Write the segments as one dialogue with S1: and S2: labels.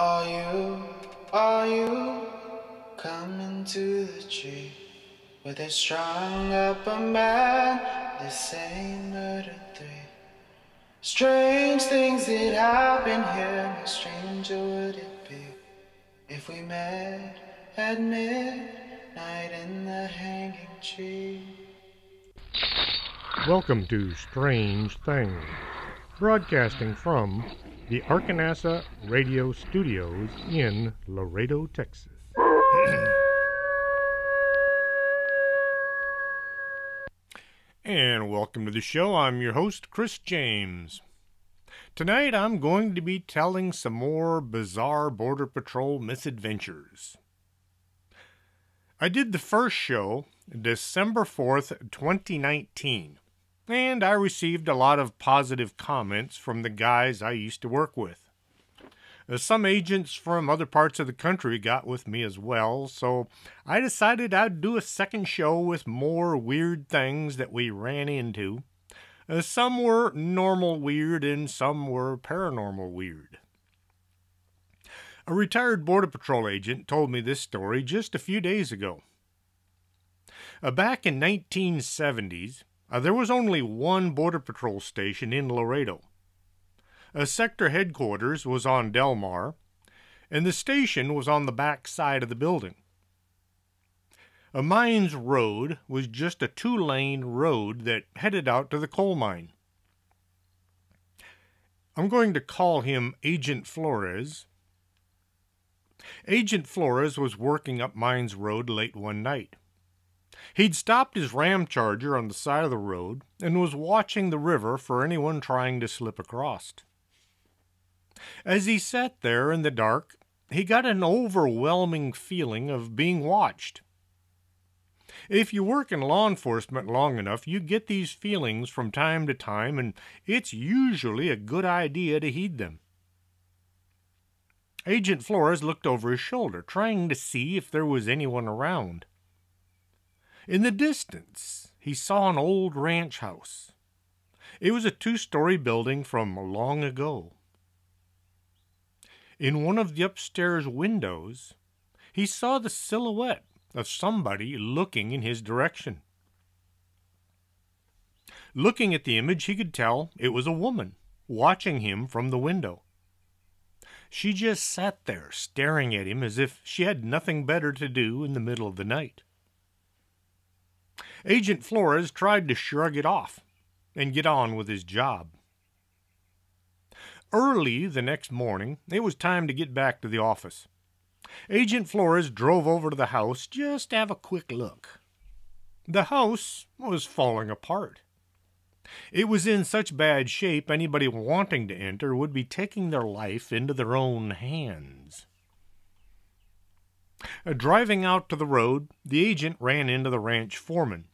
S1: Are you coming to the tree where they strung up a man? They say murder three. Strange things that happen here. No stranger would it be if we met at midnight in the hanging tree.
S2: Welcome to Strange Things, broadcasting from the Arkanasa Radio Studios in Laredo, Texas. And welcome to the show. I'm your host, Chris James. Tonight I'm going to be telling some more bizarre Border Patrol misadventures. I did the first show December 4th, 2019. And I received a lot of positive comments from the guys I used to work with. Some agents from other parts of the country got with me as well, so I decided I'd do a second show with more weird things that we ran into. Some were normal weird and some were paranormal weird. A retired Border Patrol agent told me this story just a few days ago. Back in 1970s, there was only one Border Patrol station in Laredo. Sector headquarters was on Del Mar, and the station was on the back side of the building. Mines Road was just a two-lane road that headed out to the coal mine. I'm going to call him Agent Flores. Agent Flores was working up Mines Road late one night. He'd stopped his Ram Charger on the side of the road and was watching the river for anyone trying to slip across. As he sat there in the dark, he got an overwhelming feeling of being watched. If you work in law enforcement long enough, you get these feelings from time to time, and it's usually a good idea to heed them. Agent Flores looked over his shoulder, trying to see if there was anyone around. In the distance, he saw an old ranch house. It was a two-story building from long ago. In one of the upstairs windows, he saw the silhouette of somebody looking in his direction. Looking at the image, he could tell it was a woman watching him from the window. She just sat there staring at him as if she had nothing better to do in the middle of the night. Agent Flores tried to shrug it off and get on with his job. Early the next morning, it was time to get back to the office. Agent Flores drove over to the house just to have a quick look. The house was falling apart. It was in such bad shape anybody wanting to enter would be taking their life into their own hands. Driving out to the road, the agent ran into the ranch foreman.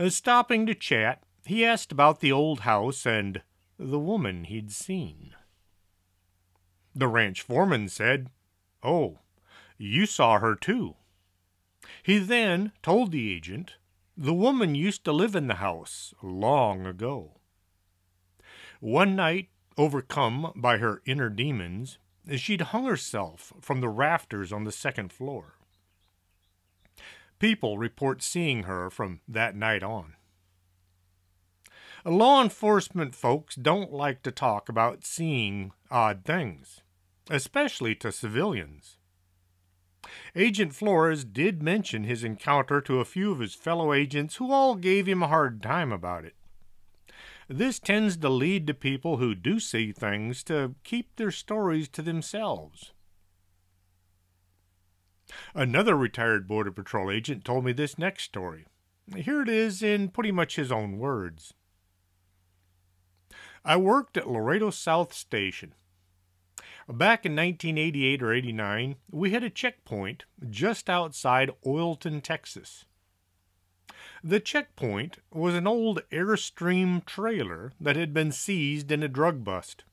S2: Stopping to chat, he asked about the old house and the woman he'd seen. The ranch foreman said, "Oh, you saw her too." He then told the agent the woman used to live in the house long ago. One night, overcome by her inner demons, she'd hung herself from the rafters on the second floor. People report seeing her from that night on. Law enforcement folks don't like to talk about seeing odd things, especially to civilians. Agent Flores did mention his encounter to a few of his fellow agents who all gave him a hard time about it. This tends to lead to people who do see things to keep their stories to themselves. Another retired Border Patrol agent told me this next story. Here it is in pretty much his own words. I worked at Laredo South Station. Back in 1988 or 89, we had a checkpoint just outside Oilton, Texas. The checkpoint was an old Airstream trailer that had been seized in a drug bust.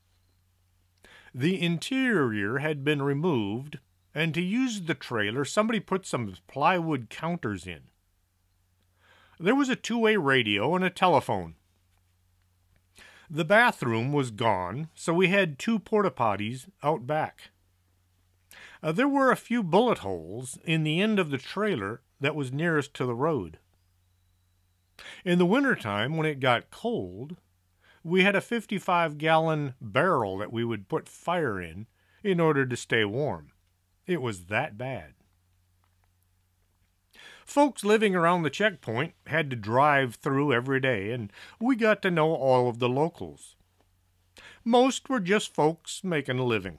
S2: The interior had been removed, and to use the trailer, somebody put some plywood counters in. There was a two-way radio and a telephone. The bathroom was gone, so we had two porta-potties out back. There were a few bullet holes in the end of the trailer that was nearest to the road. In the wintertime, when it got cold, we had a 55-gallon barrel that we would put fire in order to stay warm. It was that bad. Folks living around the checkpoint had to drive through every day, and we got to know all of the locals. Most were just folks making a living.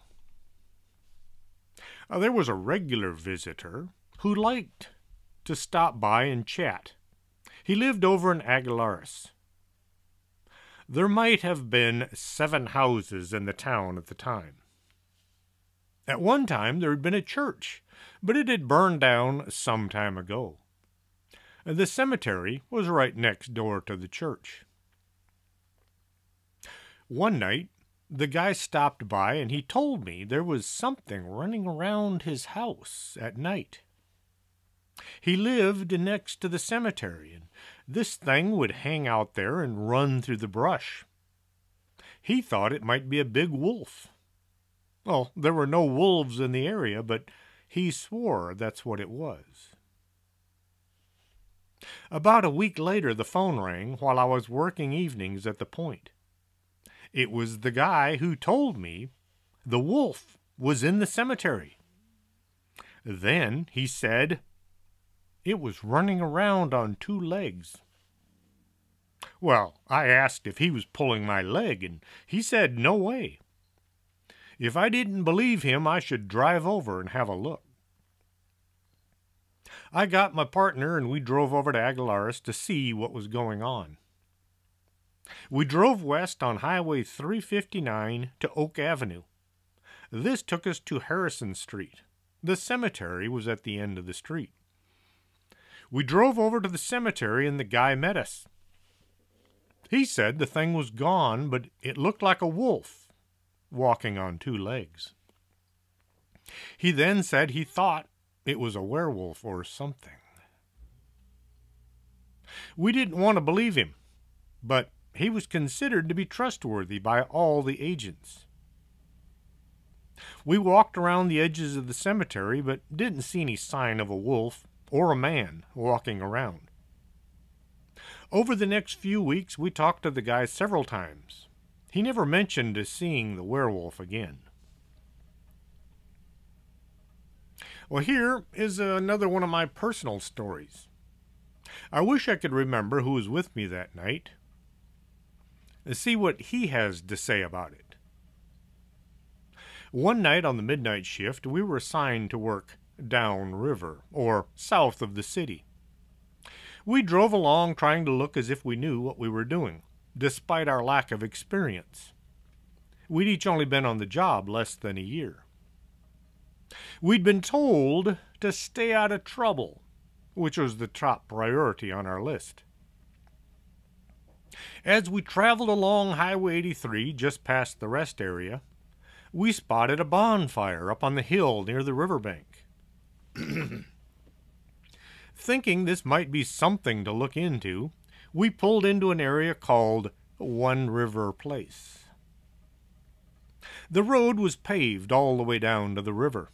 S2: There was a regular visitor who liked to stop by and chat. He lived over in Aguilares. There might have been 7 houses in the town at the time. At one time there had been a church, but it had burned down some time ago. The cemetery was right next door to the church. One night, the guy stopped by and he told me there was something running around his house at night. He lived next to the cemetery, and this thing would hang out there and run through the brush. He thought it might be a big wolf. Well, there were no wolves in the area, but he swore that's what it was. About a week later, the phone rang while I was working evenings at the point. It was the guy who told me the wolf was in the cemetery. Then he said it was running around on 2 legs. Well, I asked if he was pulling my leg, and he said no way. If I didn't believe him, I should drive over and have a look. I got my partner and we drove over to Aguilares to see what was going on. We drove west on Highway 359 to Oak Avenue. This took us to Harrison Street. The cemetery was at the end of the street. We drove over to the cemetery and the guy met us. He said the thing was gone, but it looked like a wolf walking on 2 legs. He then said he thought it was a werewolf or something. We didn't want to believe him, but he was considered to be trustworthy by all the agents. We walked around the edges of the cemetery, but didn't see any sign of a wolf or a man walking around. Over the next few weeks, we talked to the guy several times. He never mentioned seeing the werewolf again. Well, here is another one of my personal stories. I wish I could remember who was with me that night. Let's see what he has to say about it. One night on the midnight shift, we were assigned to work downriver, or south of the city. We drove along trying to look as if we knew what we were doing, despite our lack of experience. We'd each only been on the job less than a year. We'd been told to stay out of trouble, which was the top priority on our list. As we traveled along Highway 83 just past the rest area, we spotted a bonfire up on the hill near the riverbank. Thinking this might be something to look into, we pulled into an area called One River Place. The road was paved all the way down to the river.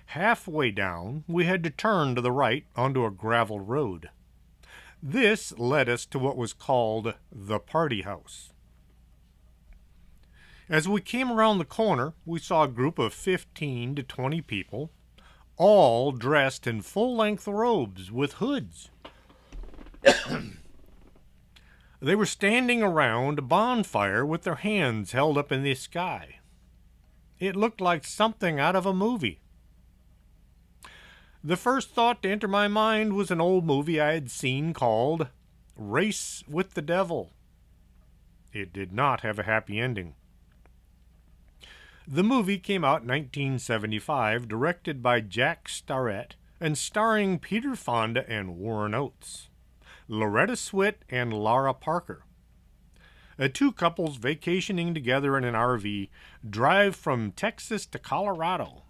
S2: Halfway down, we had to turn to the right onto a gravel road. This led us to what was called the party house. As we came around the corner, we saw a group of 15 to 20 people, all dressed in full-length robes with hoods. They were standing around a bonfire with their hands held up in the sky. It looked like something out of a movie. The first thought to enter my mind was an old movie I had seen called Race with the Devil. It did not have a happy ending. The movie came out in 1975, directed by Jack Starrett, and starring Peter Fonda and Warren Oates, Loretta Swit and Lara Parker. 2 couples vacationing together in an RV drive from Texas to Colorado.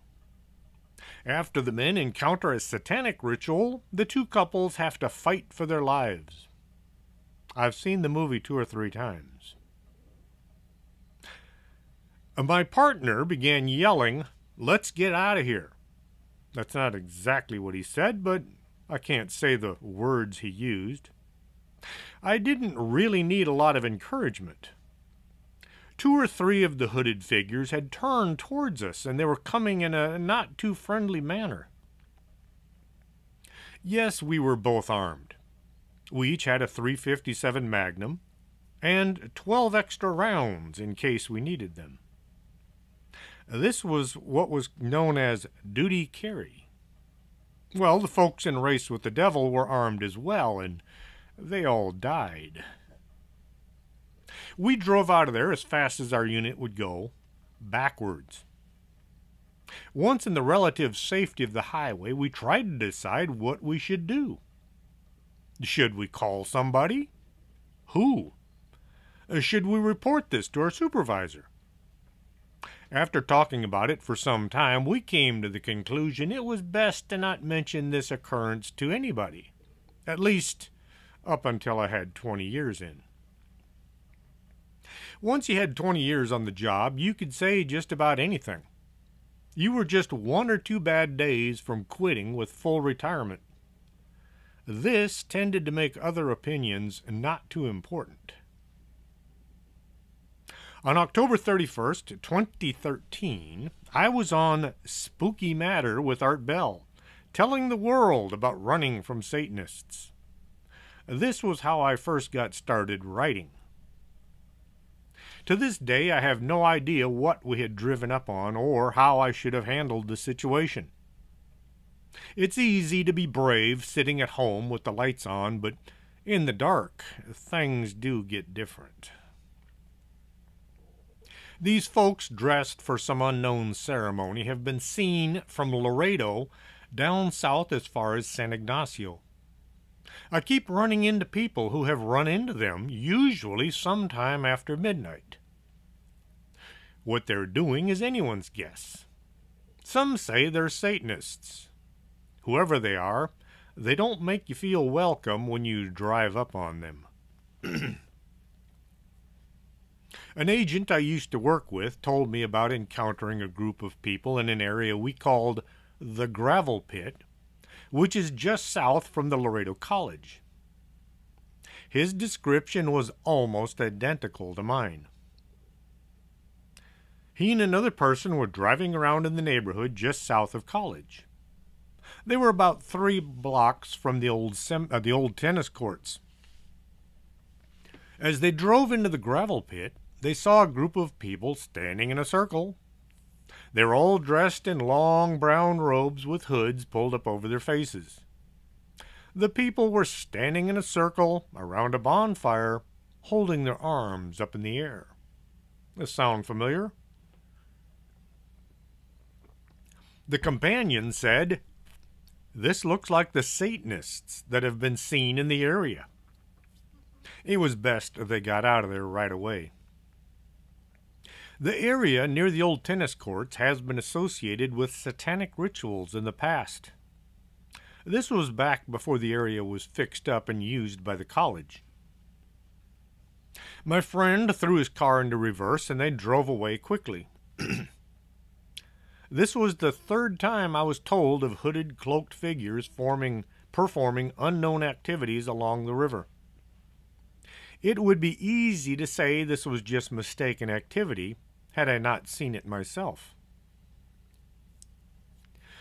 S2: After the men encounter a satanic ritual, the 2 couples have to fight for their lives. I've seen the movie 2 or 3 times. My partner began yelling, "Let's get out of here." That's not exactly what he said, but I can't say the words he used. I didn't really need a lot of encouragement. 2 or 3 of the hooded figures had turned towards us, and they were coming in a not too friendly manner. Yes, we were both armed. We each had a .357 Magnum and 12 extra rounds in case we needed them. This was what was known as duty carry. Well, the folks in Race with the Devil were armed as well, and they all died. We drove out of there as fast as our unit would go, backwards. Once in the relative safety of the highway, we tried to decide what we should do. Should we call somebody? Who? Should we report this to our supervisor? After talking about it for some time, we came to the conclusion it was best to not mention this occurrence to anybody, at least up until I had 20 years in. Once you had 20 years on the job, you could say just about anything. You were just 1 or 2 bad days from quitting with full retirement. This tended to make other opinions not too important. On October 31st, 2013, I was on Spooky Matter with Art Bell, telling the world about running from Satanists. This was how I first got started writing. To this day, I have no idea what we had driven up on or how I should have handled the situation. It's easy to be brave sitting at home with the lights on, but in the dark, things do get different. These folks dressed for some unknown ceremony have been seen from Laredo down south as far as San Ignacio. I keep running into people who have run into them, usually sometime after midnight. What they're doing is anyone's guess. Some say they're Satanists. Whoever they are, they don't make you feel welcome when you drive up on them. An agent I used to work with told me about encountering a group of people in an area we called the Gravel Pit, which is just south from the Laredo College. His description was almost identical to mine. He and another person were driving around in the neighborhood just south of College. They were about 3 blocks from the old tennis courts. As they drove into the gravel pit, they saw a group of people standing in a circle. They were all dressed in long brown robes with hoods pulled up over their faces. The people were standing in a circle around a bonfire, holding their arms up in the air. This sound familiar? The companion said, "This looks like the Satanists that have been seen in the area." It was best if they got out of there right away. The area near the old tennis courts has been associated with satanic rituals in the past. This was back before the area was fixed up and used by the college. My friend threw his car into reverse and they drove away quickly. This was the 3rd time I was told of hooded, cloaked figures performing unknown activities along the river. It would be easy to say this was just mistaken activity had I not seen it myself.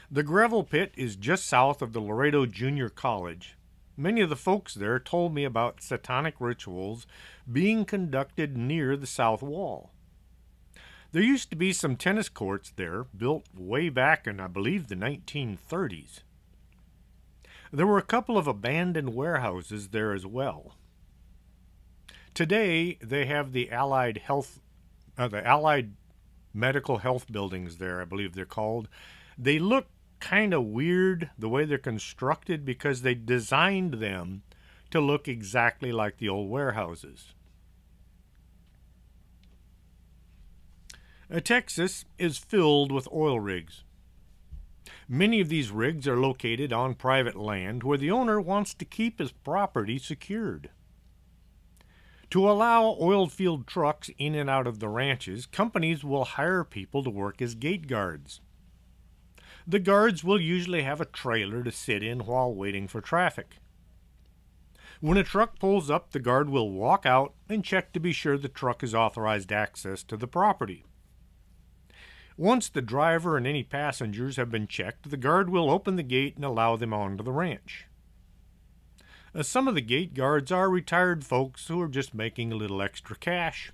S2: The gravel pit is just south of the Laredo Junior College. Many of the folks there told me about satanic rituals being conducted near the south wall. There used to be some tennis courts there, built way back in, I believe, the 1930s. There were a couple of abandoned warehouses there as well. Today, they have the Allied Medical Health buildings there, I believe they're called. They look kind of weird the way they're constructed because they designed them to look exactly like the old warehouses. Texas is filled with oil rigs. Many of these rigs are located on private land where the owner wants to keep his property secured. To allow oil field trucks in and out of the ranches, companies will hire people to work as gate guards. The guards will usually have a trailer to sit in while waiting for traffic. When a truck pulls up, the guard will walk out and check to be sure the truck has authorized access to the property. Once the driver and any passengers have been checked, the guard will open the gate and allow them onto the ranch. Some of the gate guards are retired folks who are just making a little extra cash.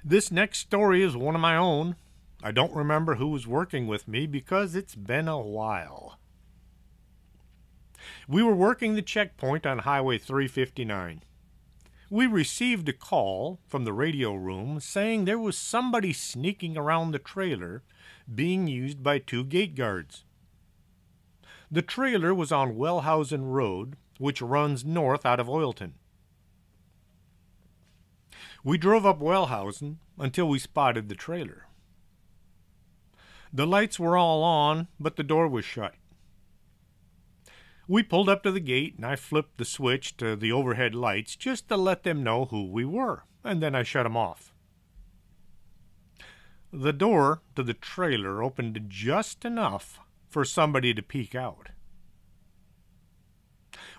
S2: This next story is one of my own. I don't remember who was working with me because it's been a while. We were working the checkpoint on Highway 359. We received a call from the radio room saying there was somebody sneaking around the trailer being used by 2 gate guards. The trailer was on Wellhausen Road, which runs north out of Oilton. We drove up Wellhausen until we spotted the trailer. The lights were all on, but the door was shut. We pulled up to the gate, and I flipped the switch to the overhead lights just to let them know who we were, and then I shut them off. The door to the trailer opened just enough for somebody to peek out.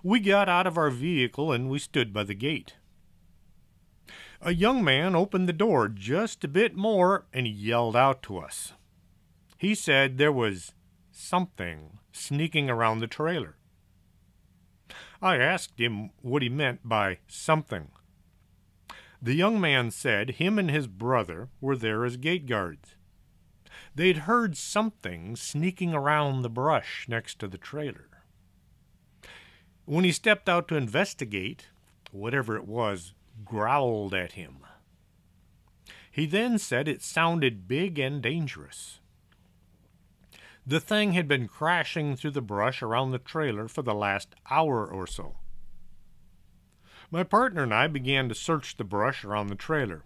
S2: We got out of our vehicle and we stood by the gate. A young man opened the door just a bit more and he yelled out to us. He said there was something sneaking around the trailer. I asked him what he meant by something. The young man said him and his brother were there as gate guards. They'd heard something sneaking around the brush next to the trailer. When he stepped out to investigate, whatever it was growled at him. He then said it sounded big and dangerous. The thing had been crashing through the brush around the trailer for the last hour or so. My partner and I began to search the brush around the trailer.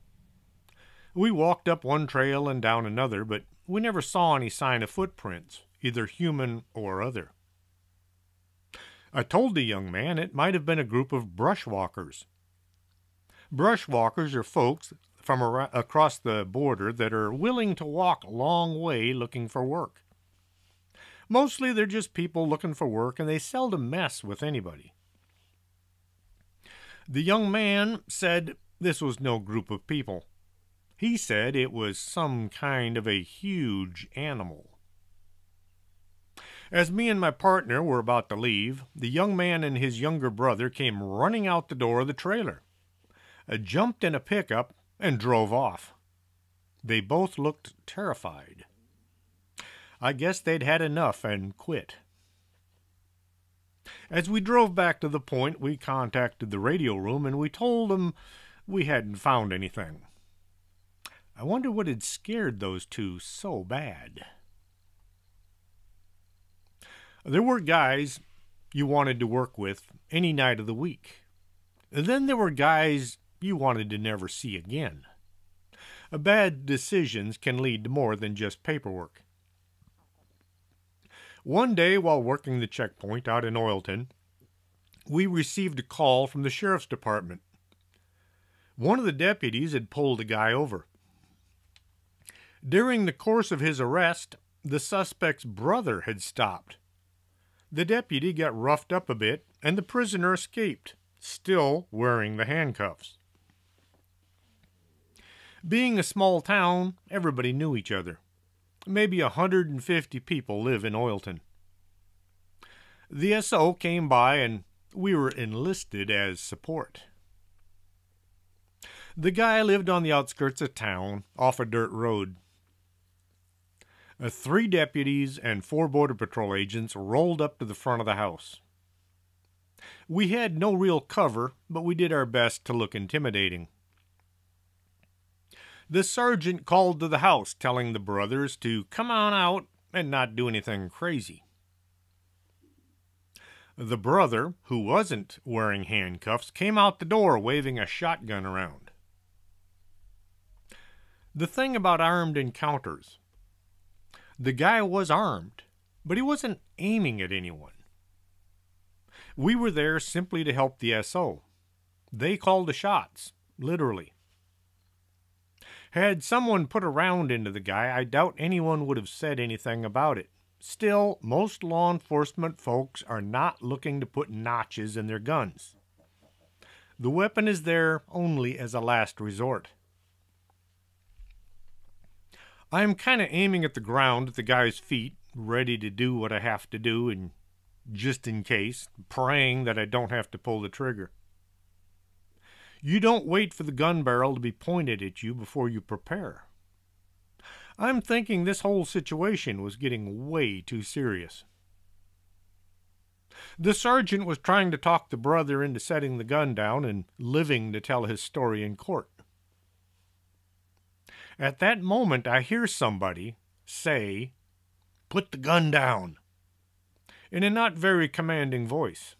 S2: We walked up one trail and down another, but we never saw any sign of footprints, either human or other. I told the young man it might have been a group of brushwalkers. Brushwalkers are folks from across the border that are willing to walk a long way looking for work. Mostly they're just people looking for work, and they seldom mess with anybody. The young man said this was no group of people. He said it was some kind of a huge animal. As me and my partner were about to leave, the young man and his younger brother came running out the door of the trailer, jumped in a pickup, and drove off. They both looked terrified. I guess they'd had enough and quit. As we drove back to the point, we contacted the radio room and we told them we hadn't found anything. I wonder what had scared those 2 so bad. There were guys you wanted to work with any night of the week. And then there were guys you wanted to never see again. Bad decisions can lead to more than just paperwork. One day while working the checkpoint out in Oilton, we received a call from the sheriff's department. One of the deputies had pulled a guy over. During the course of his arrest, the suspect's brother had stopped. The deputy got roughed up a bit, and the prisoner escaped, still wearing the handcuffs. Being a small town, everybody knew each other. Maybe 150 people live in Oilton. The SO came by and we were enlisted as support. The guy lived on the outskirts of town, off a dirt road. 3 deputies and 4 Border Patrol agents rolled up to the front of the house. We had no real cover, but we did our best to look intimidating. The sergeant called to the house, telling the brothers to come on out and not do anything crazy. The brother, who wasn't wearing handcuffs, came out the door waving a shotgun around. The thing about armed encounters, the guy was armed, but he wasn't aiming at anyone. We were there simply to help the SO. They called the shots, literally. Had someone put a round into the guy, I doubt anyone would have said anything about it. Still, most law enforcement folks are not looking to put notches in their guns. The weapon is there only as a last resort. I am kind of aiming at the ground at the guy's feet, ready to do what I have to do, and just in case, praying that I don't have to pull the trigger. You don't wait for the gun barrel to be pointed at you before you prepare. I'm thinking this whole situation was getting way too serious. The sergeant was trying to talk the brother into setting the gun down and living to tell his story in court. At that moment, I hear somebody say, "Put the gun down," in a not very commanding voice.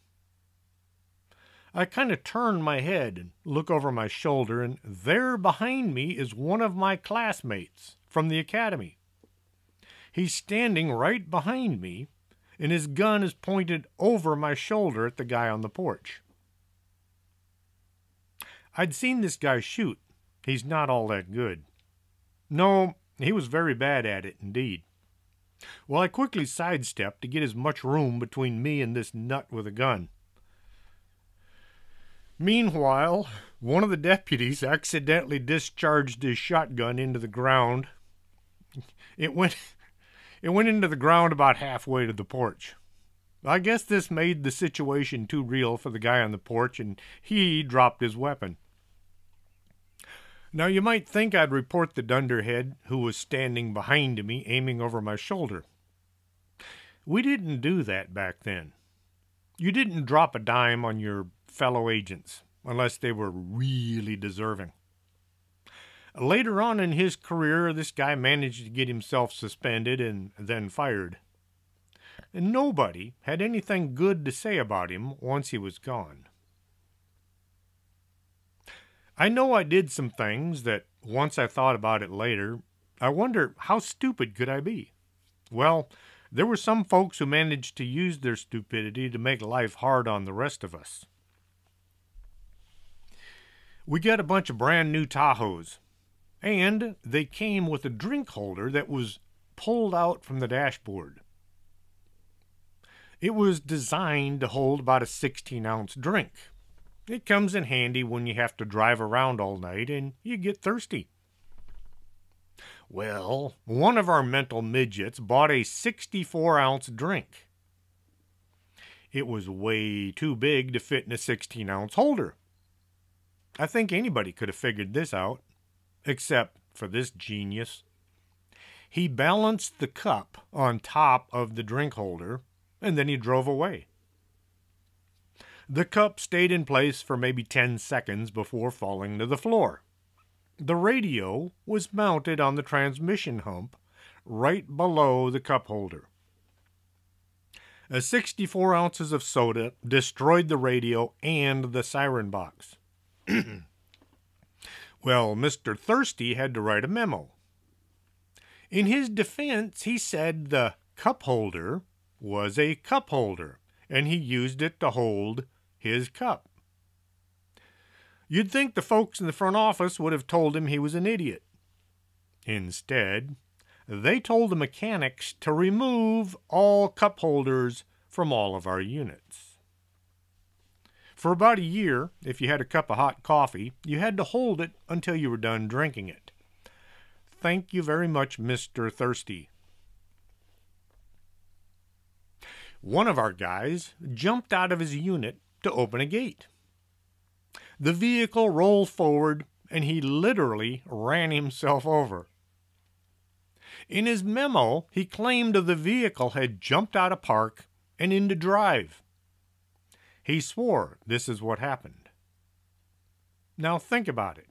S2: I kind of turn my head and look over my shoulder, and there behind me is one of my classmates from the academy. He's standing right behind me, and his gun is pointed over my shoulder at the guy on the porch. I'd seen this guy shoot. He's not all that good. No, he was very bad at it indeed. Well, I quickly sidestepped to get as much room between me and this nut with a gun. Meanwhile, one of the deputies accidentally discharged his shotgun into the ground. It went into the ground about halfway to the porch. I guess this made the situation too real for the guy on the porch, and he dropped his weapon. Now, you might think I'd report the dunderhead who was standing behind me, aiming over my shoulder. We didn't do that back then. You didn't drop a dime on your fellow agents, unless they were really deserving. Later on in his career, this guy managed to get himself suspended and then fired. And nobody had anything good to say about him once he was gone. I know I did some things that, once I thought about it later, I wonder how stupid could I be? Well, there were some folks who managed to use their stupidity to make life hard on the rest of us. We got a bunch of brand new Tahoes, and they came with a drink holder that was pulled out from the dashboard. It was designed to hold about a 16-ounce drink. It comes in handy when you have to drive around all night and you get thirsty. Well, one of our mental midgets bought a 64-ounce drink. It was way too big to fit in a 16-ounce holder. I think anybody could have figured this out, except for this genius. He balanced the cup on top of the drink holder, and then he drove away. The cup stayed in place for maybe 10 seconds before falling to the floor. The radio was mounted on the transmission hump right below the cup holder. 64 ounces of soda destroyed the radio and the siren box. Well, Mr. Thirsty had to write a memo. In his defense, he said the cup holder was a cup holder, and he used it to hold his cup. You'd think the folks in the front office would have told him he was an idiot. Instead, they told the mechanics to remove all cup holders from all of our units. For about a year, if you had a cup of hot coffee, you had to hold it until you were done drinking it. Thank you very much, Mr. Thirsty. One of our guys jumped out of his unit to open a gate. The vehicle rolled forward, and he literally ran himself over. In his memo, he claimed the vehicle had jumped out of park and into drive. He swore this is what happened. Now think about it.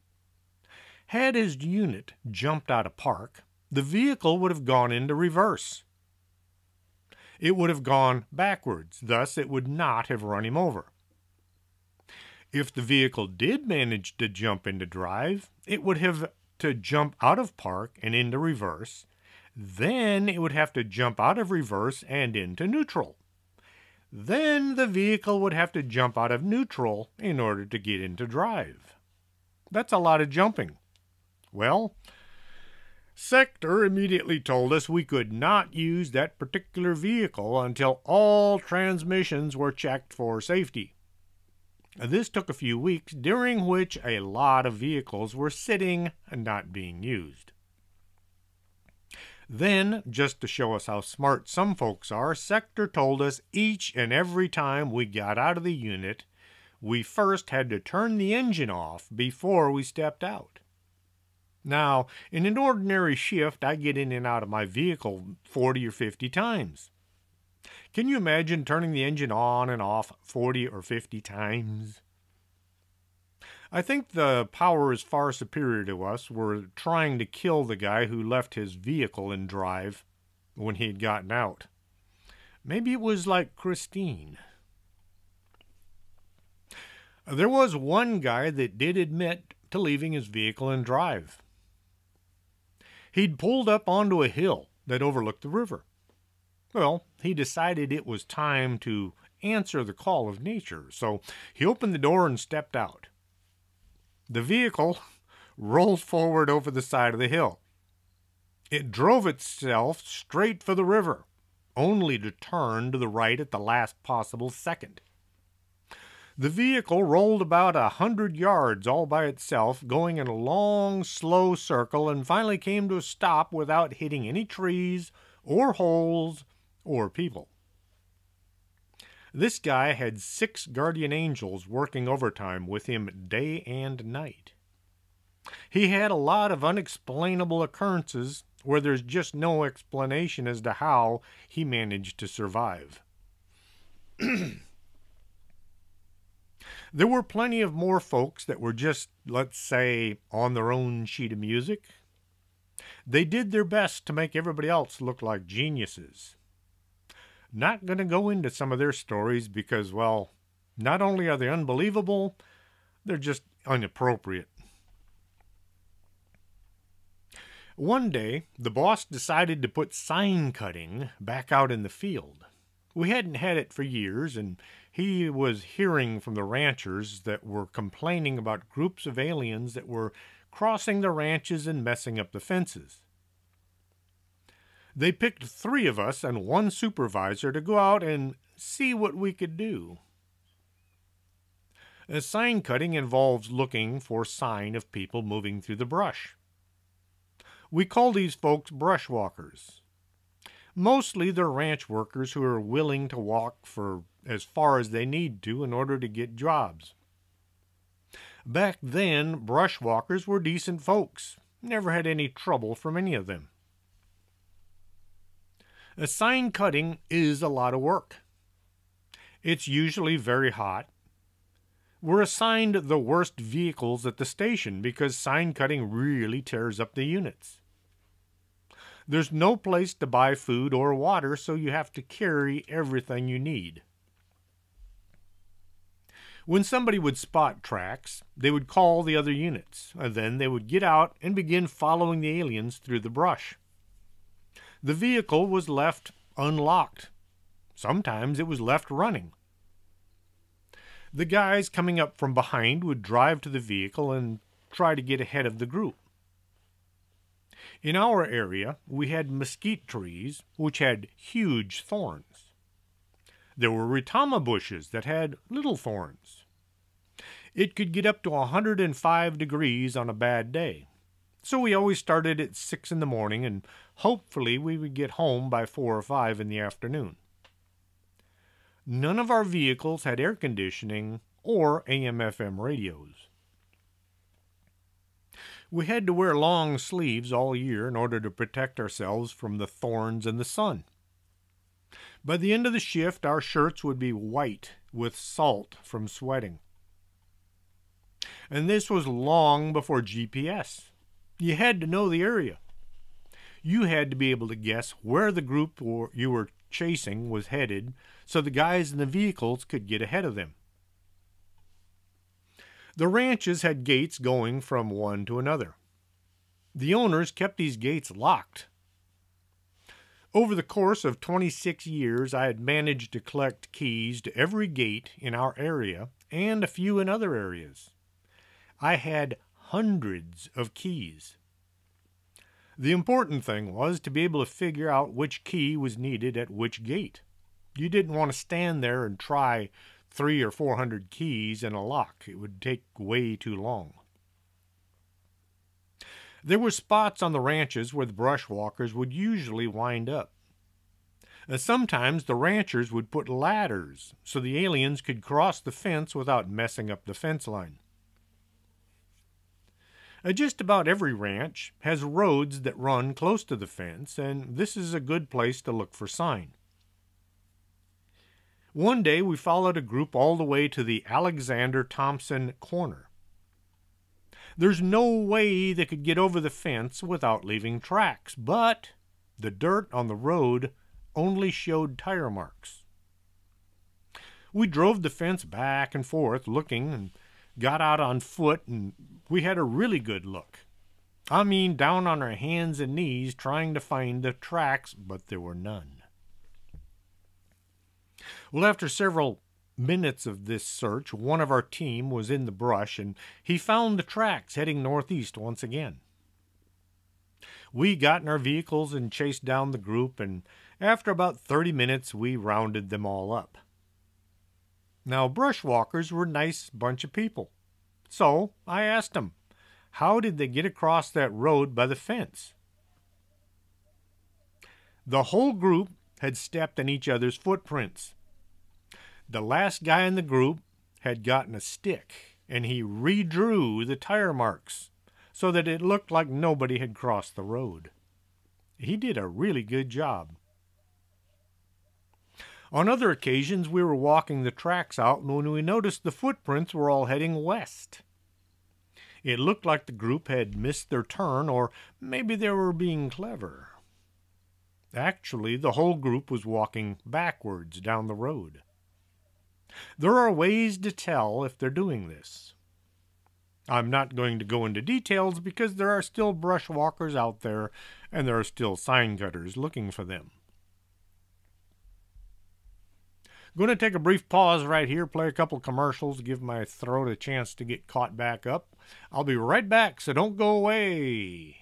S2: Had his unit jumped out of park, the vehicle would have gone into reverse. It would have gone backwards, thus it would not have run him over. If the vehicle did manage to jump into drive, it would have to jump out of park and into reverse. Then it would have to jump out of reverse and into neutral. Then the vehicle would have to jump out of neutral in order to get into drive. That's a lot of jumping. Well, Sector immediately told us we could not use that particular vehicle until all transmissions were checked for safety. This took a few weeks, during which a lot of vehicles were sitting and not being used. Then, just to show us how smart some folks are, Sector told us each and every time we got out of the unit, we first had to turn the engine off before we stepped out. Now, in an ordinary shift, I get in and out of my vehicle 40 or 50 times. Can you imagine turning the engine on and off 40 or 50 times? I think the powers far superior to us were trying to kill the guy who left his vehicle in drive when he had gotten out. Maybe it was like Christine. There was one guy that did admit to leaving his vehicle in drive. He'd pulled up onto a hill that overlooked the river. Well, he decided it was time to answer the call of nature, so he opened the door and stepped out. The vehicle rolled forward over the side of the hill. It drove itself straight for the river, only to turn to the right at the last possible second. The vehicle rolled about 100 yards all by itself, going in a long, slow circle, and finally came to a stop without hitting any trees or holes or people. This guy had 6 guardian angels working overtime with him day and night. He had a lot of unexplainable occurrences where there's just no explanation as to how he managed to survive. There were plenty of more folks that were just, let's say, on their own sheet of music. They did their best to make everybody else look like geniuses. Not going to go into some of their stories because, well, not only are they unbelievable, they're just inappropriate. One day, the boss decided to put sign cutting back out in the field. We hadn't had it for years, and he was hearing from the ranchers that were complaining about groups of aliens that were crossing the ranches and messing up the fences. They picked 3 of us and 1 supervisor to go out and see what we could do. Sign cutting involves looking for sign of people moving through the brush. We call these folks brushwalkers. Mostly they're ranch workers who are willing to walk for as far as they need to in order to get jobs. Back then, brushwalkers were decent folks. Never had any trouble from any of them. Sign cutting is a lot of work. It's usually very hot. We're assigned the worst vehicles at the station because sign cutting really tears up the units. There's no place to buy food or water, so you have to carry everything you need. When somebody would spot tracks, they would call the other units, and then they would get out and begin following the aliens through the brush. The vehicle was left unlocked. Sometimes it was left running. The guys coming up from behind would drive to the vehicle and try to get ahead of the group. In our area, we had mesquite trees, which had huge thorns. There were retama bushes that had little thorns. It could get up to 105 degrees on a bad day. So we always started at 6 in the morning, and hopefully we would get home by 4 or 5 in the afternoon. None of our vehicles had air conditioning or AM/FM radios. We had to wear long sleeves all year in order to protect ourselves from the thorns and the sun. By the end of the shift, our shirts would be white with salt from sweating. And this was long before GPS. You had to know the area. You had to be able to guess where the group you were chasing was headed so the guys in the vehicles could get ahead of them. The ranches had gates going from one to another. The owners kept these gates locked. Over the course of 26 years, I had managed to collect keys to every gate in our area and a few in other areas. I had hundreds of keys. The important thing was to be able to figure out which key was needed at which gate. You didn't want to stand there and try 300 or 400 keys in a lock. It would take way too long. There were spots on the ranches where the brushwalkers would usually wind up. Sometimes the ranchers would put ladders so the aliens could cross the fence without messing up the fence line. Just about every ranch has roads that run close to the fence, and this is a good place to look for sign. One day we followed a group all the way to the Alexander Thompson corner. There's no way they could get over the fence without leaving tracks, but the dirt on the road only showed tire marks. We drove the fence back and forth looking and got out on foot, and we had a really good look. I mean, down on our hands and knees trying to find the tracks, but there were none. Well, after several minutes of this search, one of our team was in the brush, and he found the tracks heading northeast once again. We got in our vehicles and chased down the group, and after about 30 minutes, we rounded them all up. Now, brushwalkers were a nice bunch of people. So I asked them, how did they get across that road by the fence? The whole group had stepped in each other's footprints. The last guy in the group had gotten a stick, and he redrew the tire marks so that it looked like nobody had crossed the road. He did a really good job. On other occasions, we were walking the tracks out, and when we noticed the footprints were all heading west. It looked like the group had missed their turn, or maybe they were being clever. Actually, the whole group was walking backwards down the road. There are ways to tell if they're doing this. I'm not going to go into details because there are still brushwalkers out there, and there are still sign cutters looking for them. Going to take a brief pause right here, play a couple commercials, give my throat a chance to get caught back up. I'll be right back, so don't go away.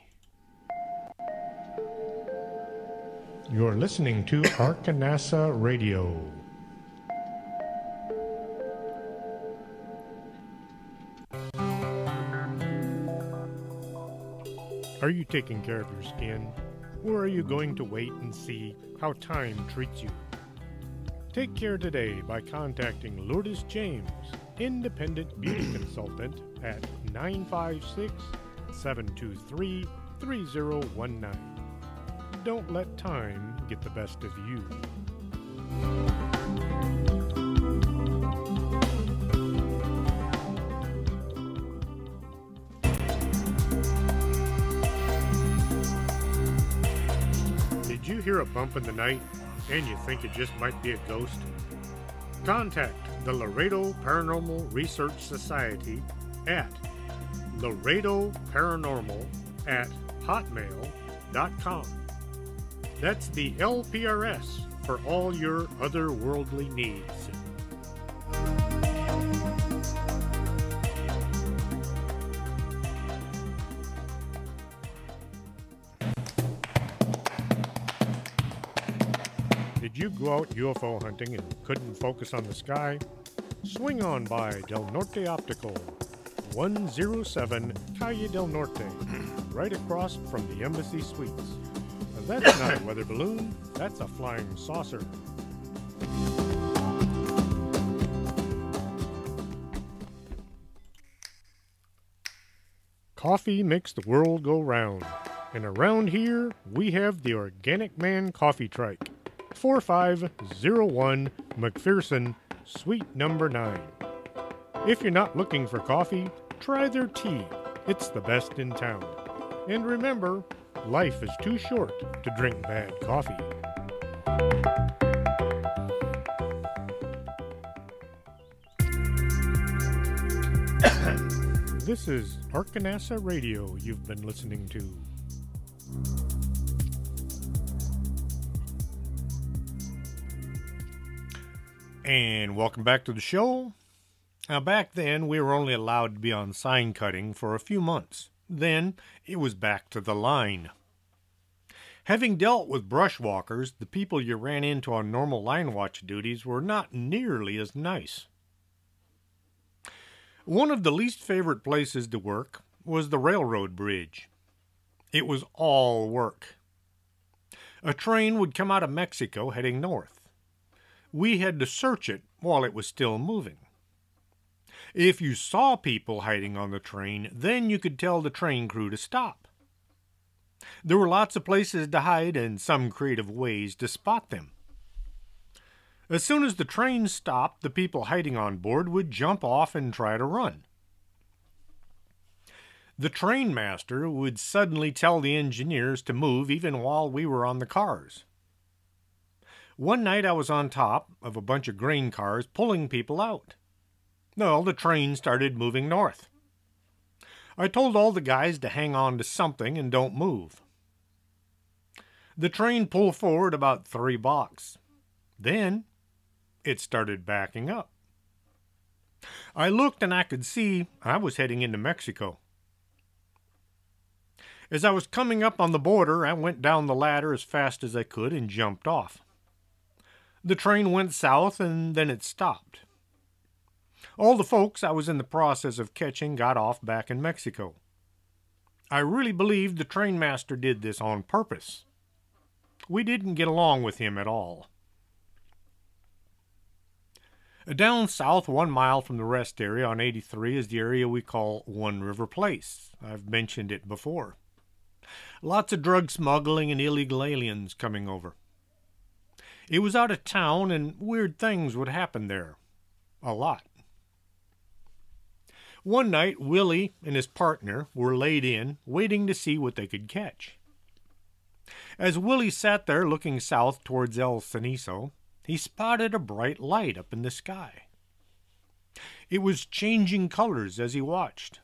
S2: You're listening to Arkanasa Radio. Are you taking care of your skin, or are you going to wait and see how time treats you? Take care today by contacting Lourdes James, Independent Beauty Consultant, at 956-723-3019. Don't let time get the best of you. Did you hear a bump in the night and you think it just might be a ghost? Contact the Laredo Paranormal Research Society at laredoparanormal@hotmail.com. That's the LPRS for all your otherworldly needs. Did you go out UFO hunting and couldn't focus on the sky? Swing on by Del Norte Optical, 107 Calle Del Norte, right across from the Embassy Suites. That's not a weather balloon, that's a flying saucer. Coffee makes the world go round, and around here we have the Organic Man Coffee Trike. 4501 McPherson, Suite number 9. If you're not looking for coffee, try their tea. It's the best in town. And remember, life is too short to drink bad coffee. This is Arkanasa Radio you've been listening to. And welcome back to the show. Now, back then, we were only allowed to be on sign cutting for a few months. Then, it was back to the line. Having dealt with brushwalkers, the people you ran into on normal line watch duties were not nearly as nice. One of the least favorite places to work was the railroad bridge. It was all work. A train would come out of Mexico heading north. We had to search it while it was still moving. If you saw people hiding on the train, then you could tell the train crew to stop. There were lots of places to hide and some creative ways to spot them. As soon as the train stopped, the people hiding on board would jump off and try to run. The train master would suddenly tell the engineers to move even while we were on the cars. One night I was on top of a bunch of grain cars pulling people out. Well, the train started moving north. I told all the guys to hang on to something and don't move. The train pulled forward about 3 blocks. Then it started backing up. I looked and I could see I was heading into Mexico. As I was coming up on the border, I went down the ladder as fast as I could and jumped off. The train went south and then it stopped. All the folks I was in the process of catching got off back in Mexico. I really believed the train master did this on purpose. We didn't get along with him at all. Down south 1 mile from the rest area on 83 is the area we call One River Place. I've mentioned it before. Lots of drug smuggling and illegal aliens coming over. It was out of town and weird things would happen there. A lot. One night, Willie and his partner were laid in, waiting to see what they could catch. As Willie sat there looking south towards El Cenizo, he spotted a bright light up in the sky. It was changing colors as he watched.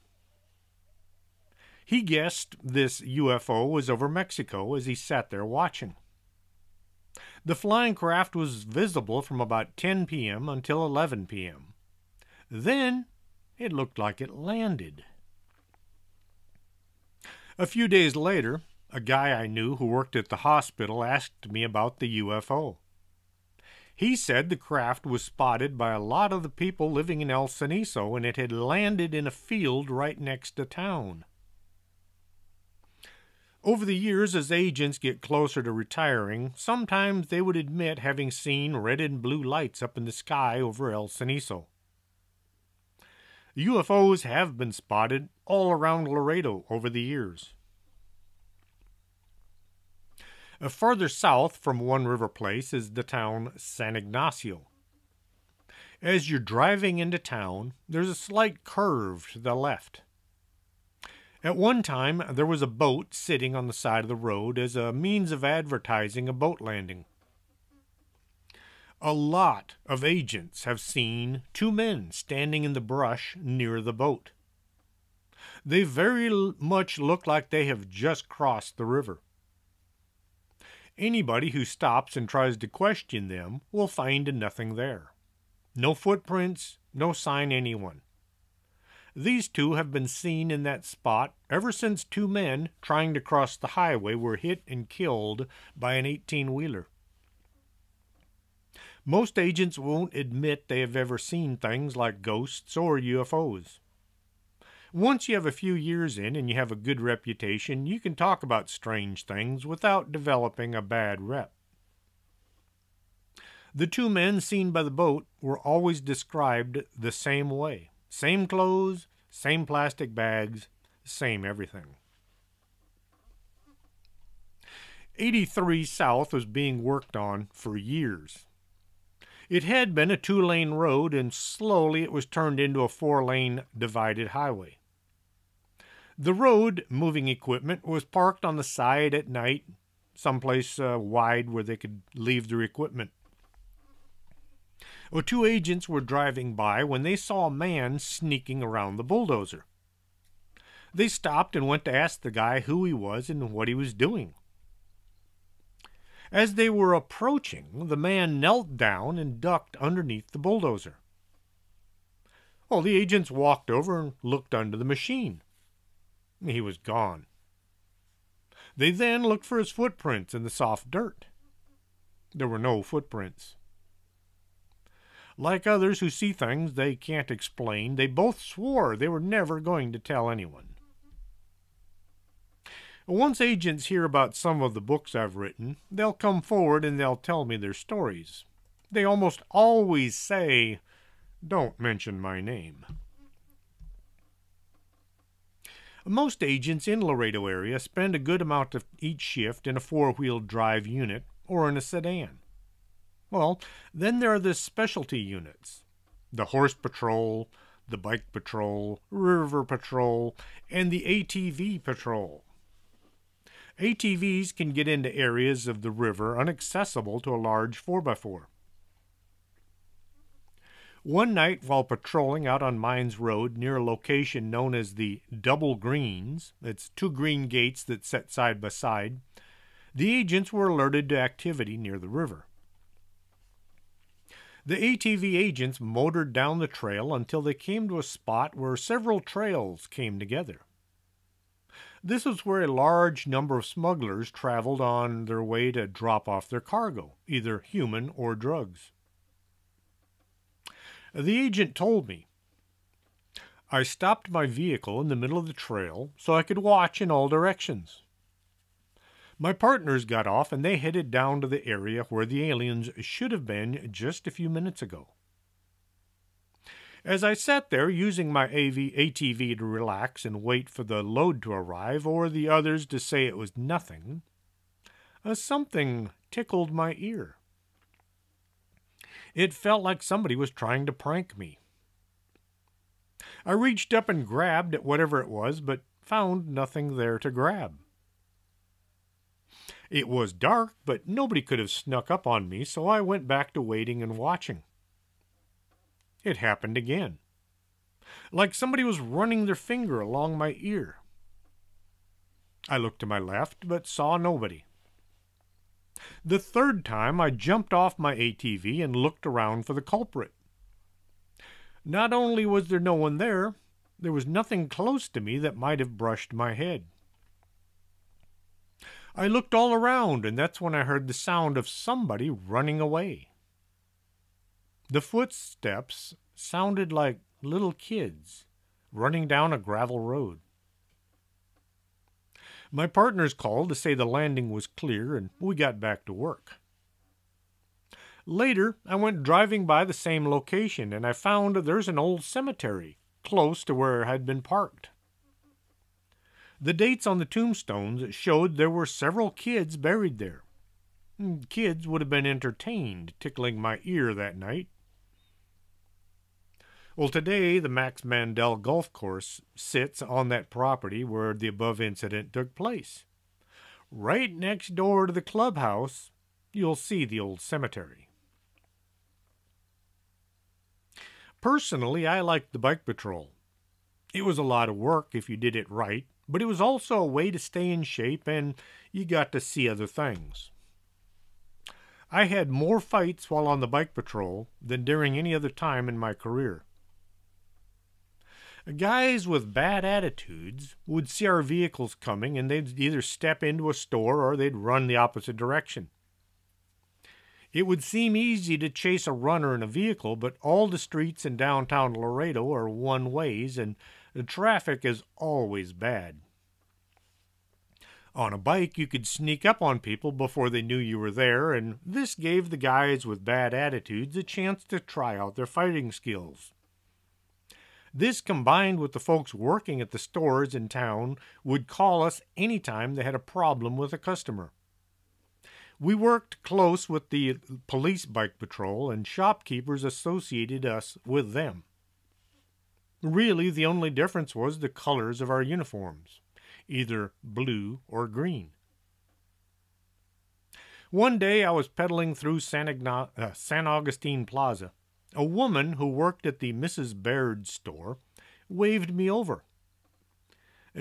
S2: He guessed this UFO was over Mexico as he sat there watching. The flying craft was visible from about 10 p.m. until 11 p.m. Then it looked like it landed. A few days later, a guy I knew who worked at the hospital asked me about the UFO. He said the craft was spotted by a lot of the people living in El Cenizo and it had landed in a field right next to town. Over the years, as agents get closer to retiring, sometimes they would admit having seen red and blue lights up in the sky over El Cenizo. UFOs have been spotted all around Laredo over the years. Farther south from One River Place is the town San Ignacio. As you're driving into town, there's a slight curve to the left. At one time, there was a boat sitting on the side of the road as a means of advertising a boat landing. A lot of agents have seen 2 men standing in the brush near the boat. They very much look like they have just crossed the river. Anybody who stops and tries to question them will find nothing there. No footprints, no sign anyone. These 2 have been seen in that spot ever since 2 men trying to cross the highway were hit and killed by an 18-wheeler. Most agents won't admit they have ever seen things like ghosts or UFOs. Once you have a few years in and you have a good reputation, you can talk about strange things without developing a bad rep. The 2 men seen by the boat were always described the same way. Same clothes, same plastic bags, same everything. 83 South was being worked on for years. It had been a 2-lane road and slowly it was turned into a 4-lane divided highway. The road moving equipment was parked on the side at night, someplace wide where they could leave their equipment. 2 agents were driving by when they saw a man sneaking around the bulldozer. They stopped and went to ask the guy who he was and what he was doing. As they were approaching, the man knelt down and ducked underneath the bulldozer. Well, the agents walked over and looked under the machine. He was gone. They then looked for his footprints in the soft dirt. There were no footprints. Like others who see things they can't explain, they both swore they were never going to tell anyone. Once agents hear about some of the books I've written, they'll come forward and they'll tell me their stories. They almost always say, "Don't mention my name." Most agents in Laredo area spend a good amount of each shift in a four-wheel drive unit or in a sedan. Well, then there are the specialty units, the horse patrol, the bike patrol, river patrol, and the ATV patrol. ATVs can get into areas of the river inaccessible to a large 4x4. One night while patrolling out on Mines Road near a location known as the Double Greens, it's two green gates that set side by side, the agents were alerted to activity near the river. The ATV agents motored down the trail until they came to a spot where several trails came together. This was where a large number of smugglers traveled on their way to drop off their cargo, either human or drugs. The agent told me, "I stopped my vehicle in the middle of the trail so I could watch in all directions. My partners got off and they headed down to the area where the aliens should have been just a few minutes ago. As I sat there using my ATV to relax and wait for the load to arrive or the others to say it was nothing, something tickled my ear. It felt like somebody was trying to prank me. I reached up and grabbed at whatever it was, but found nothing there to grab. It was dark, but nobody could have snuck up on me, so I went back to waiting and watching. It happened again, like somebody was running their finger along my ear. I looked to my left, but saw nobody. The third time, I jumped off my ATV and looked around for the culprit. Not only was there no one there, there was nothing close to me that might have brushed my head. I looked all around, and that's when I heard the sound of somebody running away. The footsteps sounded like little kids running down a gravel road. My partners called to say the landing was clear, and we got back to work. Later, I went driving by the same location, and I found there's an old cemetery close to where I had been parked. The dates on the tombstones showed there were several kids buried there. Kids would have been entertained tickling my ear that night. Well, today the Max Mandel Golf Course sits on that property where the above incident took place. Right next door to the clubhouse, you'll see the old cemetery. Personally, I liked the bike patrol. It was a lot of work if you did it right, but it was also a way to stay in shape and you got to see other things. I had more fights while on the bike patrol than during any other time in my career. Guys with bad attitudes would see our vehicles coming and they'd either step into a store or they'd run the opposite direction. It would seem easy to chase a runner in a vehicle, but all the streets in downtown Laredo are one-ways and the traffic is always bad. On a bike, you could sneak up on people before they knew you were there, and this gave the guys with bad attitudes a chance to try out their fighting skills. This, combined with the folks working at the stores in town, would call us anytime they had a problem with a customer. We worked close with the police bike patrol, and shopkeepers associated us with them. Really, the only difference was the colors of our uniforms, either blue or green. One day I was pedaling through San Augustine Plaza. A woman who worked at the Mrs. Baird store waved me over.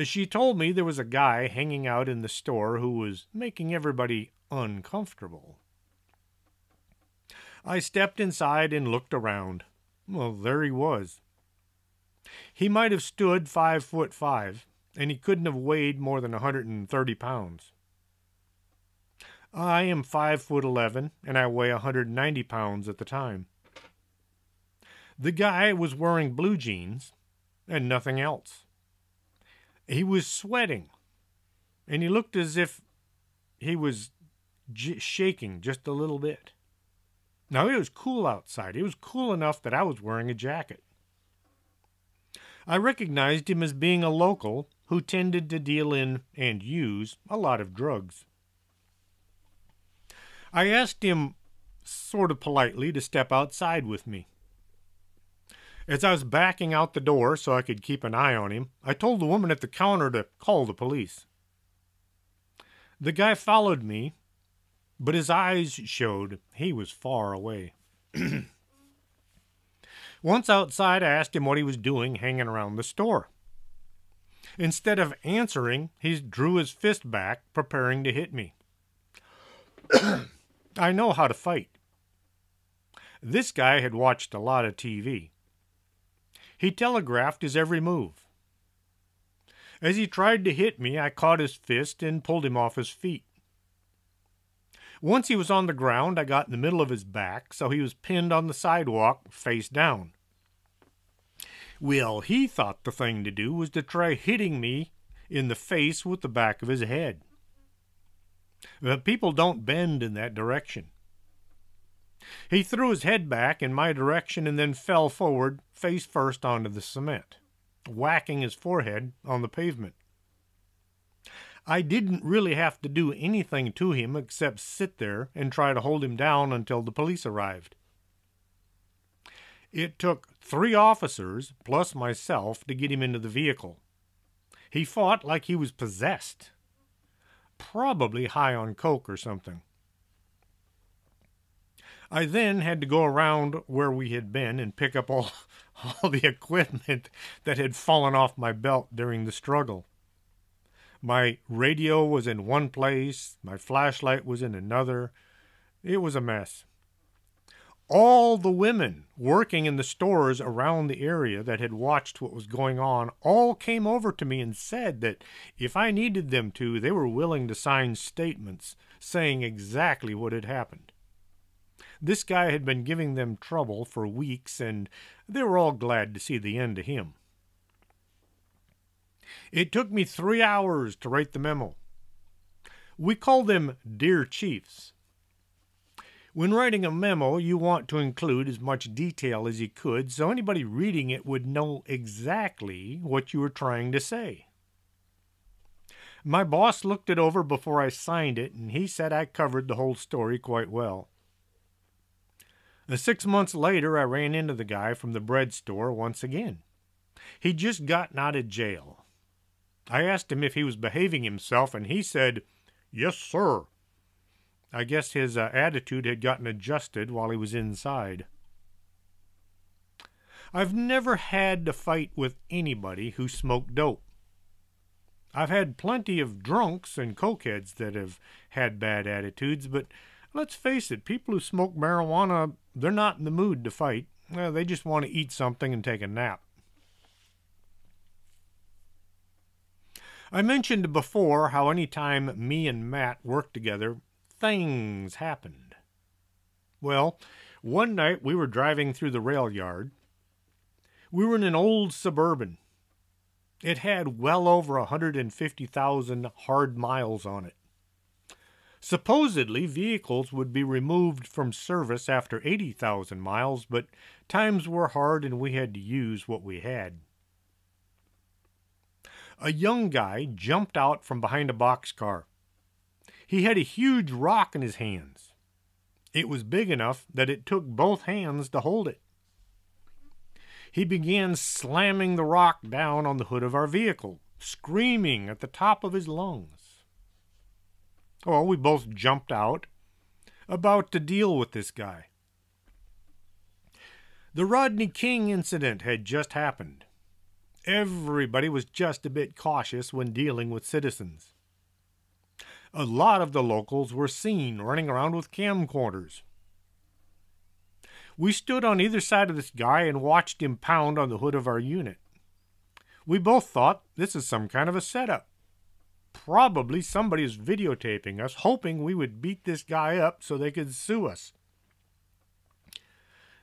S2: She told me there was a guy hanging out in the store who was making everybody uncomfortable. I stepped inside and looked around. Well, there he was. He might have stood 5'5", and he couldn't have weighed more than 130 pounds. I am 5'11", and I weigh 190 pounds at the time. The guy was wearing blue jeans and nothing else. He was sweating, and he looked as if he was shaking just a little bit. Now, it was cool outside. It was cool enough that I was wearing a jacket. I recognized him as being a local who tended to deal in and use a lot of drugs. I asked him sort of politely to step outside with me. As I was backing out the door so I could keep an eye on him, I told the woman at the counter to call the police. The guy followed me, but his eyes showed he was far away. Once outside, I asked him what he was doing hanging around the store. Instead of answering, he drew his fist back, preparing to hit me. I know how to fight. This guy had watched a lot of TV. He telegraphed his every move. As he tried to hit me, I caught his fist and pulled him off his feet. Once he was on the ground, I got in the middle of his back, so he was pinned on the sidewalk, face down. Well, he thought the thing to do was to try hitting me in the face with the back of his head. But people don't bend in that direction. He threw his head back in my direction and then fell forward, face first onto the cement, whacking his forehead on the pavement. I didn't really have to do anything to him except sit there and try to hold him down until the police arrived. It took 3 officers, plus myself, to get him into the vehicle. He fought like he was possessed, probably high on coke or something. I then had to go around where we had been and pick up all the equipment that had fallen off my belt during the struggle. My radio was in one place, my flashlight was in another. It was a mess. All the women working in the stores around the area that had watched what was going on all came over to me and said that if I needed them to, they were willing to sign statements saying exactly what had happened. This guy had been giving them trouble for weeks, and they were all glad to see the end of him. It took me 3 hours to write the memo. We call them Dear Chiefs. When writing a memo, you want to include as much detail as you could so anybody reading it would know exactly what you were trying to say. My boss looked it over before I signed it, and he said I covered the whole story quite well. 6 months later, I ran into the guy from the bread store once again. He'd just gotten out of jail. I asked him if he was behaving himself, and he said, "Yes, sir." I guess his attitude had gotten adjusted while he was inside. I've never had to fight with anybody who smoked dope. I've had plenty of drunks and cokeheads that have had bad attitudes, but let's face it, people who smoke marijuana, they're not in the mood to fight. They just want to eat something and take a nap. I mentioned before how any time me and Matt worked together, things happened. Well, one night we were driving through the rail yard. We were in an old Suburban. It had well over 150,000 hard miles on it. Supposedly, vehicles would be removed from service after 80,000 miles, but times were hard and we had to use what we had. A young guy jumped out from behind a boxcar. He had a huge rock in his hands. It was big enough that it took both hands to hold it. He began slamming the rock down on the hood of our vehicle, screaming at the top of his lungs. Well, we both jumped out, about to deal with this guy. The Rodney King incident had just happened. Everybody was just a bit cautious when dealing with citizens. A lot of the locals were seen running around with camcorders. We stood on either side of this guy and watched him pound on the hood of our unit. We both thought this is some kind of a setup. probably somebody was videotaping us, hoping we would beat this guy up so they could sue us.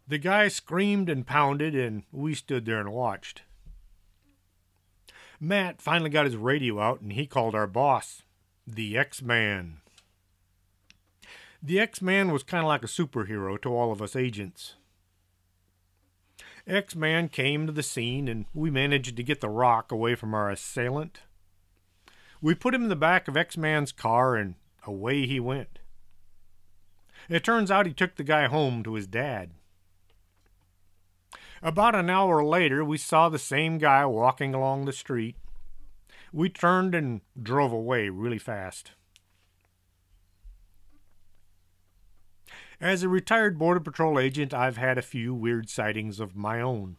S2: The guy screamed and pounded, and we stood there and watched. Matt finally got his radio out, and he called our boss, the X-Man. The X-Man was kind of like a superhero to all of us agents. X-Man came to the scene, and we managed to get the rock away from our assailant. We put him in the back of X-Man's car, and away he went. It turns out he took the guy home to his dad. About an hour later, we saw the same guy walking along the street. We turned and drove away really fast. As a retired Border Patrol agent, I've had a few weird sightings of my own.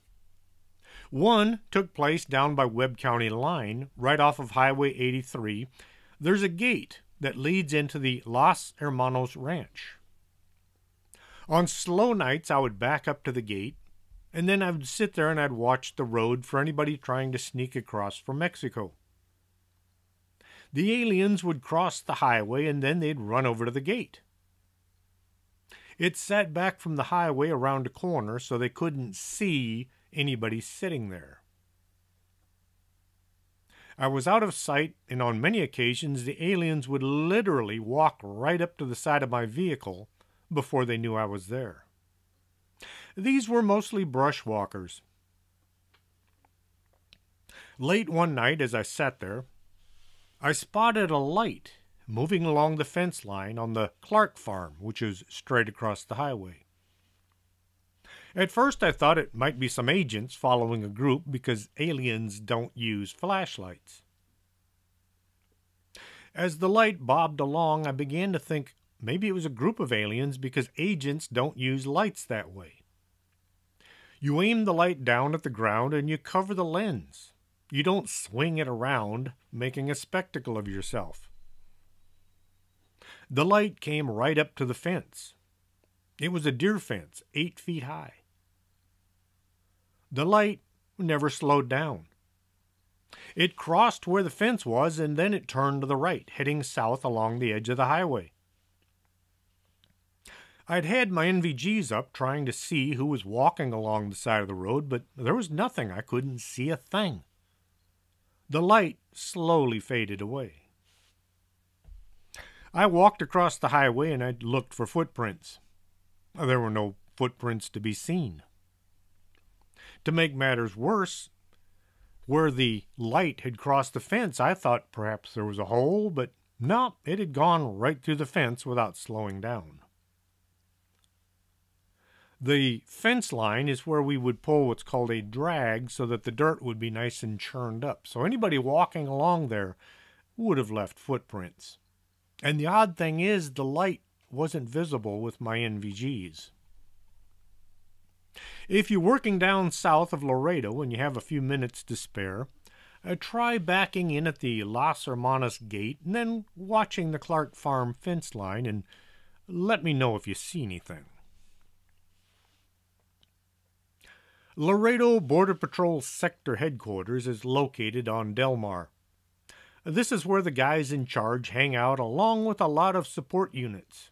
S2: One took place down by Webb County line, right off of Highway 83. There's a gate that leads into the Los Hermanos Ranch. On slow nights, I would back up to the gate, and then I would sit there and I'd watch the road for anybody trying to sneak across from Mexico. The aliens would cross the highway, and then they'd run over to the gate. It sat back from the highway around a corner, so they couldn't see anybody sitting there. I was out of sight, and on many occasions the aliens would literally walk right up to the side of my vehicle before they knew I was there. These were mostly brushwalkers. Late one night, as I sat there, I spotted a light moving along the fence line on the Clark farm, which is straight across the highway. At first I thought it might be some agents following a group because aliens don't use flashlights. As the light bobbed along, I began to think maybe it was a group of aliens because agents don't use lights that way. You aim the light down at the ground and you cover the lens. You don't swing it around, making a spectacle of yourself. The light came right up to the fence. It was a deer fence, 8 feet high. The light never slowed down. It crossed where the fence was, and then it turned to the right, heading south along the edge of the highway. I'd had my NVGs up trying to see who was walking along the side of the road, but there was nothing. I couldn't see a thing. The light slowly faded away. I walked across the highway and I looked for footprints. There were no footprints to be seen. To make matters worse, where the light had crossed the fence, I thought perhaps there was a hole, but no, it had gone right through the fence without slowing down. The fence line is where we would pull what's called a drag so that the dirt would be nice and churned up. So anybody walking along there would have left footprints. And the odd thing is the light wasn't visible with my NVGs. If you're working down south of Laredo and you have a few minutes to spare, try backing in at the Los Hermanos gate and then watching the Clark Farm fence line and let me know if you see anything. Laredo Border Patrol Sector Headquarters is located on Del Mar. This is where the guys in charge hang out along with a lot of support units,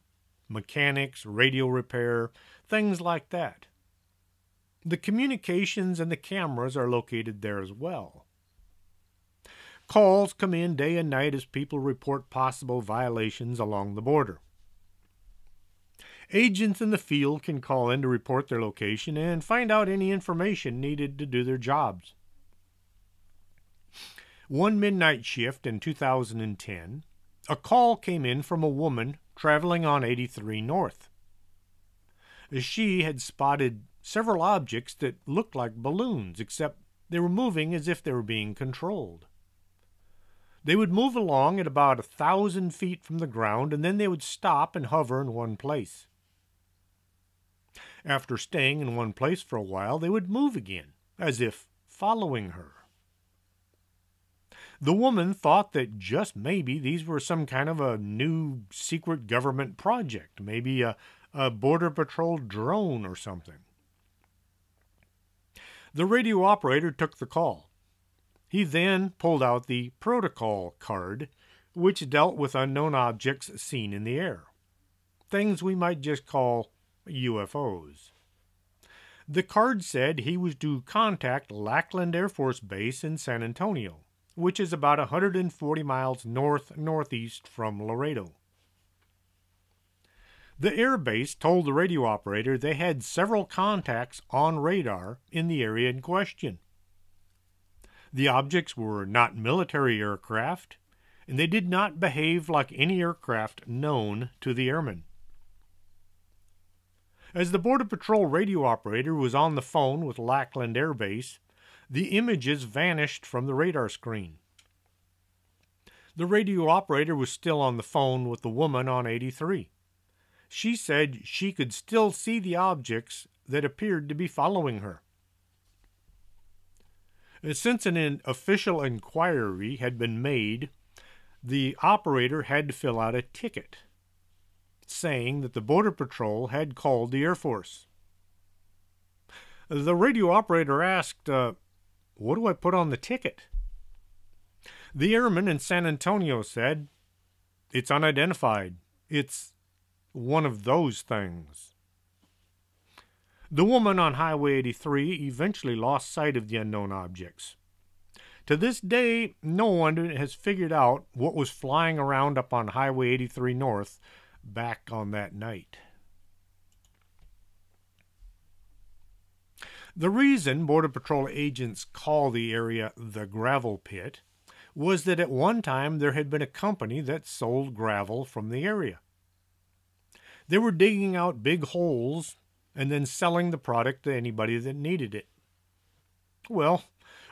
S2: mechanics, radio repair, things like that. The communications and the cameras are located there as well. Calls come in day and night as people report possible violations along the border. Agents in the field can call in to report their location and find out any information needed to do their jobs. One midnight shift in 2010, a call came in from a woman traveling on 83 North. She had spotted several objects that looked like balloons, except they were moving as if they were being controlled. They would move along at about 1,000 feet from the ground, and then they would stop and hover in one place. After staying in one place for a while, they would move again, as if following her. The woman thought that just maybe these were some kind of a new secret government project, maybe a Border Patrol drone or something. The radio operator took the call. He then pulled out the protocol card which dealt with unknown objects seen in the air, things we might just call UFOs. The card said he was to contact Lackland Air Force Base in San Antonio, which is about 140 miles northeast from Laredo. The air base told the radio operator they had several contacts on radar in the area in question. The objects were not military aircraft, and they did not behave like any aircraft known to the airmen. As the Border Patrol radio operator was on the phone with Lackland Air Base, the images vanished from the radar screen. The radio operator was still on the phone with the woman on 83. She said she could still see the objects that appeared to be following her. Since an official inquiry had been made, the operator had to fill out a ticket saying that the Border Patrol had called the Air Force. The radio operator asked, "What do I put on the ticket?" The airman in San Antonio said, "It's unidentified. It's one of those things." The woman on Highway 83 eventually lost sight of the unknown objects. To this day, no one has figured out what was flying around up on Highway 83 North back on that night. The reason Border Patrol agents call the area the Gravel Pit was that at one time there had been a company that sold gravel from the area. They were digging out big holes and then selling the product to anybody that needed it. Well,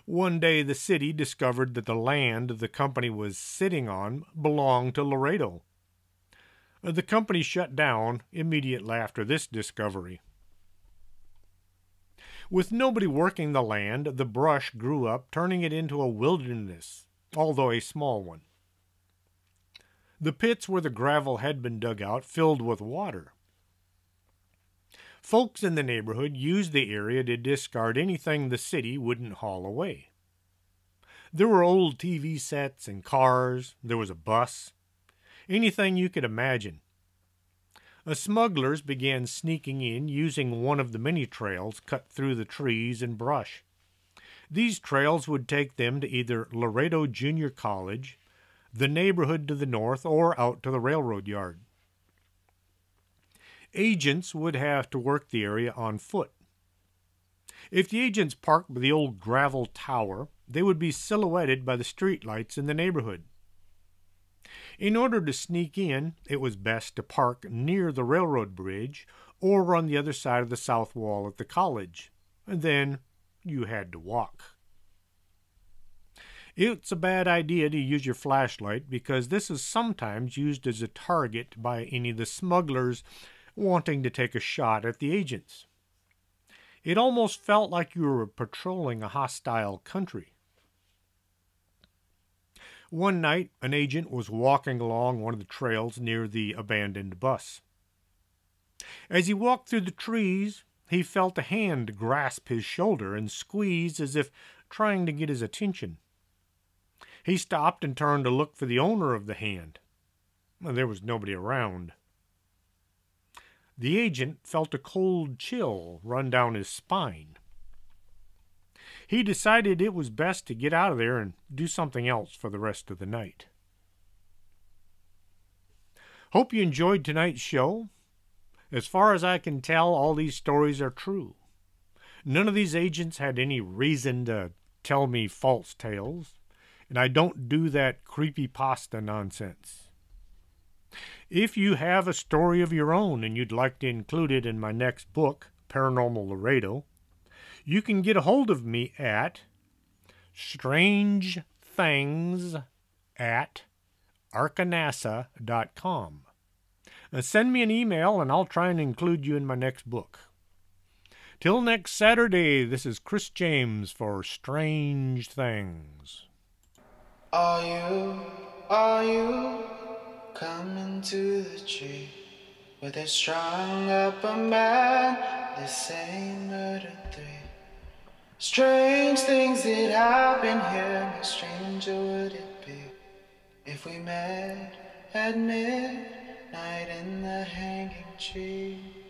S2: one day the city discovered that the land the company was sitting on belonged to Laredo. The company shut down immediately after this discovery. With nobody working the land, the brush grew up, turning it into a wilderness, although a small one. The pits where the gravel had been dug out filled with water. Folks in the neighborhood used the area to discard anything the city wouldn't haul away. There were old TV sets and cars. There was a bus. Anything you could imagine. Smugglers began sneaking in using one of the many trails cut through the trees and brush. These trails would take them to either Laredo Junior College, the neighborhood to the north, or out to the railroad yard. Agents would have to work the area on foot. If the agents parked by the old gravel tower, they would be silhouetted by the streetlights in the neighborhood. In order to sneak in, it was best to park near the railroad bridge or on the other side of the south wall at the college, and then you had to walk. It's a bad idea to use your flashlight because this is sometimes used as a target by any of the smugglers wanting to take a shot at the agents. It almost felt like you were patrolling a hostile country. One night, an agent was walking along one of the trails near the abandoned bus. As he walked through the trees, he felt a hand grasp his shoulder and squeeze as if trying to get his attention. He stopped and turned to look for the owner of the hand. There was nobody around. The agent felt a cold chill run down his spine. He decided it was best to get out of there and do something else for the rest of the night. Hope you enjoyed tonight's show. As far as I can tell, all these stories are true. None of these agents had any reason to tell me false tales, and I don't do that creepypasta nonsense. If you have a story of your own and you'd like to include it in my next book, Paranormal Laredo, you can get a hold of me at strangethings@arkanasa.com. Send me an email and I'll try and include you in my next book. Till next Saturday, this is Chris James for Strange Things.
S1: Are you coming to the tree where they strung up a man, they say murder 3? Strange things that happen here, no stranger would it be If we met at midnight in the hanging tree,